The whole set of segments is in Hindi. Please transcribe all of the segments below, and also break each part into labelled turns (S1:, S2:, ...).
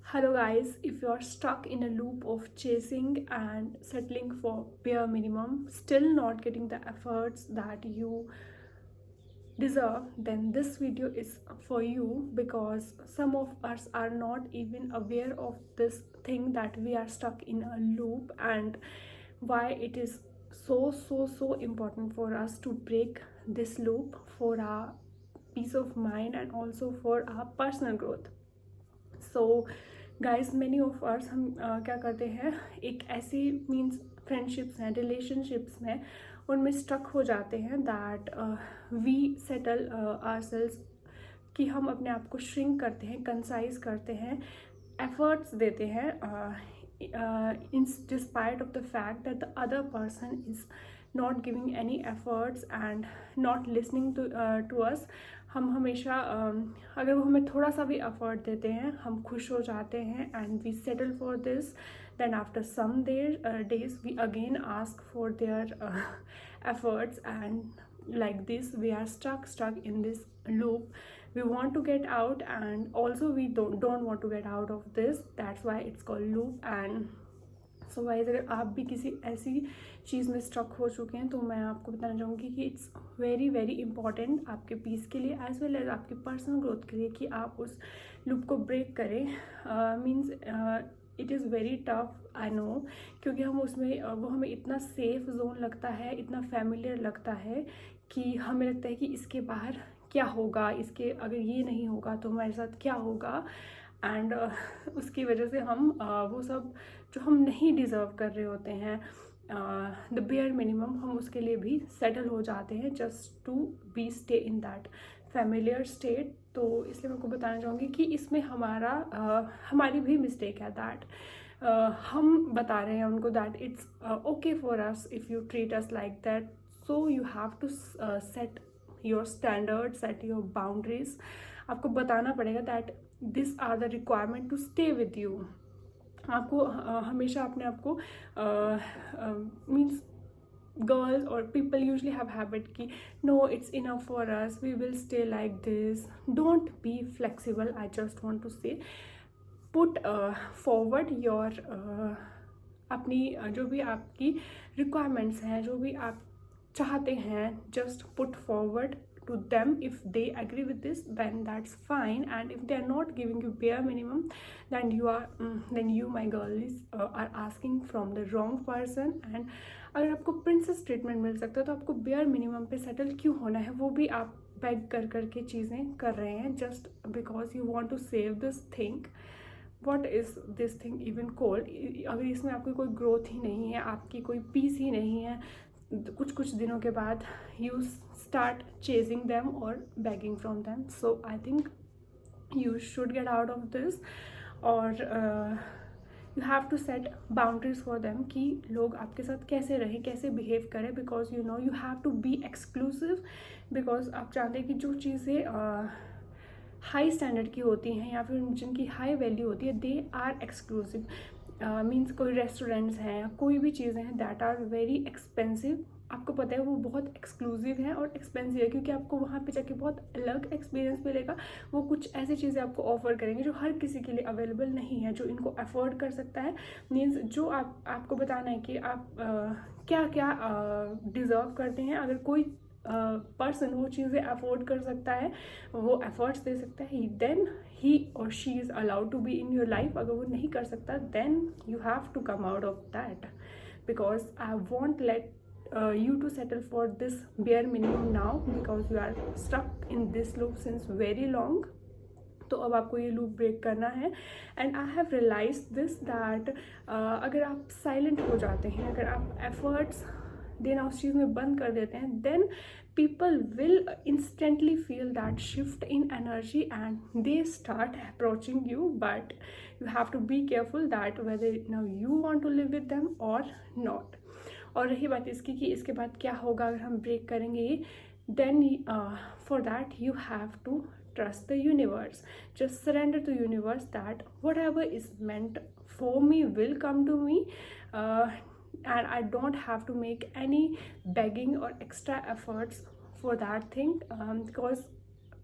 S1: Hello guys, if you're stuck in a loop of chasing and settling for bare minimum, still not getting the efforts that you deserve, then this video is for you, because some of us are not even aware of this thing that we are stuck in a loop, and why it is so important for us to break this loop for our peace of mind and also for our personal growth. So guys, many of us हम क्या करते हैं, एक ऐसी मीन्स फ्रेंडशिप्स हैं, रिलेशनशिप्स में, उनमें स्टक हो जाते हैं दैट वी सेटल आवरसेल्व्स, कि हम अपने आप को श्रिंक करते हैं, कंसाइज करते हैं, एफर्ट्स देते हैं in despite of the fact that the other person is not giving any efforts and not listening to us. हम हमेशा अगर वो हमें थोड़ा सा भी एफर्ट देते हैं, हम खुश हो जाते हैं and we settle for this. Then after some days we again ask for their efforts, and like this we are stuck in this loop. We want to get out, and also we don't want to get out of this. That's why it's called loop. And so guys, अगर आप भी किसी ऐसी चीज़ में स्ट्रक हो चुके हैं तो मैं आपको बताना चाहूँगी कि इट्स वेरी इंपॉर्टेंट आपके पीस के लिए एज वेल एज आपके पर्सनल ग्रोथ के लिए कि आप उस लूप को ब्रेक करें. Means it is very tough, I know, क्योंकि हम उसमें वो हमें इतना सेफ जोन लगता है, इतना फैमिलियर लगता है कि हमें लगता है कि इसके बाहर क्या होगा, इसके अगर ये नहीं होगा तो हमारे साथ क्या होगा. एंड उसकी वजह से हम वो सब जो हम नहीं डिज़र्व कर रहे होते हैं, द बेयर मिनिमम, हम उसके लिए भी सेटल हो जाते हैं just to be stay in that familiar state. तो इसलिए मैं आपको बताना चाहूँगी कि इसमें हमारी भी मिस्टेक है दैट हम बता रहे हैं उनको that it's okay for us if you treat us like that. So you have to set your standard, set your boundaries. आपको बताना पड़ेगा that this are the requirement to stay with you. आपको हमेशा अपने आप को मीन्स गर्ल्स और पीपल यूजली हैव हैबिट कि no, it's enough for us, we will stay like this. Don't be flexible. I just want to say put forward your अपनी जो भी आपकी रिक्वायरमेंट्स हैं, जो भी आप चाहते हैं, just put forward to them. If they agree with this, then that's fine, and if they are not giving you bare minimum, then you my girl are asking from the wrong person. And अगर आपको प्रिंसेस ट्रीटमेंट मिल सकता है तो आपको बेयर मिनिमम पे सेटल क्यों होना है, वो भी आप बैग कर के चीज़ें कर रहे हैं just because you want to save this thing. What is this thing even called? अगर इसमें आपकी कोई ग्रोथ ही नहीं है, आपकी कोई पीस ही नहीं है, कुछ दिनों के बाद you start chasing them or begging from them. So I think you should get out of this, or you have to set boundaries for them कि लोग आपके साथ कैसे रहें, कैसे बिहेव करें, because you know you have to be exclusive. because आप जानते हैं कि जो चीज़ें हाई स्टैंडर्ड की होती हैं या फिर जिनकी हाई वैल्यू होती है, दे आर एक्सक्लूसिव. मीन्स कोई रेस्टोरेंट्स हैं, कोई भी चीज़ें हैं दैट आर वेरी एक्सपेंसिव. आपको पता है वो बहुत एक्सक्लूसिव है और एक्सपेंसिव है, क्योंकि आपको वहाँ पे जाके बहुत अलग एक्सपीरियंस मिलेगा. वो कुछ ऐसी चीज़ें आपको ऑफर करेंगे जो हर किसी के लिए अवेलेबल नहीं है, जो इनको अफोर्ड कर सकता है. मीन्स जो आपको बताना है कि आप क्या क्या डिज़र्व करते हैं. अगर कोई पर्सन वो चीज़ें अफोर्ड कर सकता है, वो एफर्ट्स दे सकता है, देन ही और she is allowed to be in your life. अगर वो नहीं कर सकता, then you have to come out of that, because I won't let you to settle for this bare minimum now, because you are stuck in this loop since very long. तो अब आपको ये लूप ब्रेक करना है. And I have realise this that अगर आप साइलेंट हो जाते हैं, अगर आप एफर्ट्स देना उस चीज़ में बंद कर देते हैं, then people will instantly feel that shift in energy and they start approaching you. But you have to be careful that whether now you want to live with them or not. और रही बात इसकी कि इसके बाद क्या होगा अगर हम ब्रेक करेंगे, then for that you have to trust the universe. Just surrender to universe that whatever is meant for me will come to me, and I don't have to make any begging or extra efforts for that thing, because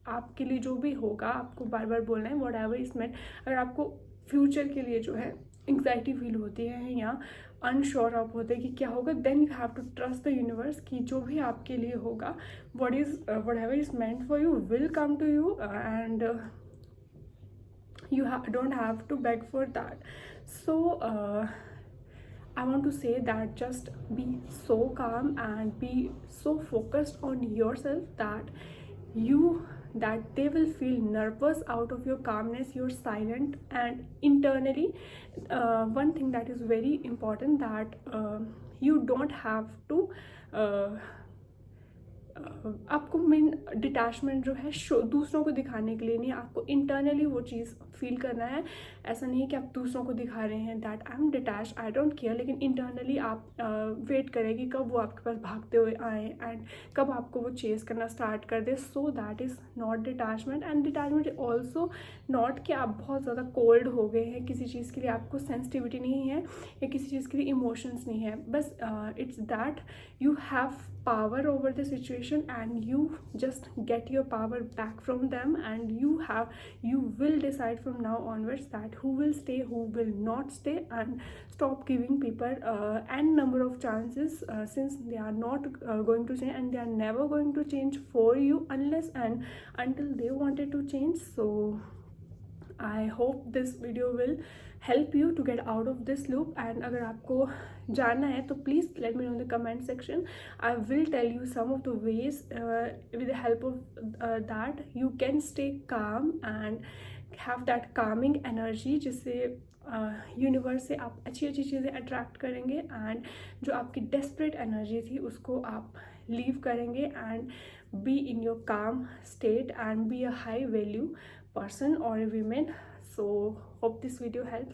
S1: आपके लिए जो भी होगा आपको बार बार बोलना है वॉट एवर इज मेंट। अगर आपको फ्यूचर के लिए जो है एंग्जाइटी फील होती है या अनश्योर आप होते हैं कि क्या होगा, then you have to trust the universe कि जो भी आपके लिए होगा whatever is meant for you will come to you, and you don't have to beg for that. So I want to say that just be so calm and be so focused on yourself that they will feel nervous out of your calmness. You're silent, and internally one thing that is very important, that you don't have to आपको मेन डिटैचमेंट जो है दूसरों को दिखाने के लिए नहीं, आपको इंटरनली वो चीज़ फील करना है। ऐसा नहीं है कि आप दूसरों को दिखा रहे हैं that I am detach, I don't care, लेकिन इंटरनली आप वेट करें कि कब वो आपके पास भागते हुए आए एंड कब आपको वो चेस करना स्टार्ट कर दे। So that is not detachment. And detachment is also not कि आप बहुत ज़्यादा कोल्ड हो गए हैं, किसी चीज़ के लिए आपको सेंसिटिविटी नहीं है या किसी चीज़ के लिए इमोशंस नहीं है, बस it's that you have power over the situation and you just get your power back from them, and you will decide from now onwards that who will stay, who will not stay, and stop giving people n number of chances since they are not going to change, and they are never going to change for you unless and until they wanted to change. So I hope this video will help you to get out of this loop, and अगर आपको जानना है तो please let me know in the comment section. I will tell you some of the ways with the help of that you can stay calm and have that calming energy, जिससे यूनिवर्स से आप अच्छी अच्छी चीज़ें अट्रैक्ट करेंगे, एंड जो आपकी डेस्परेट एनर्जी थी उसको आप लीव करेंगे एंड बी इन योर काम state and be a high value person or a woman. So hope this video helps.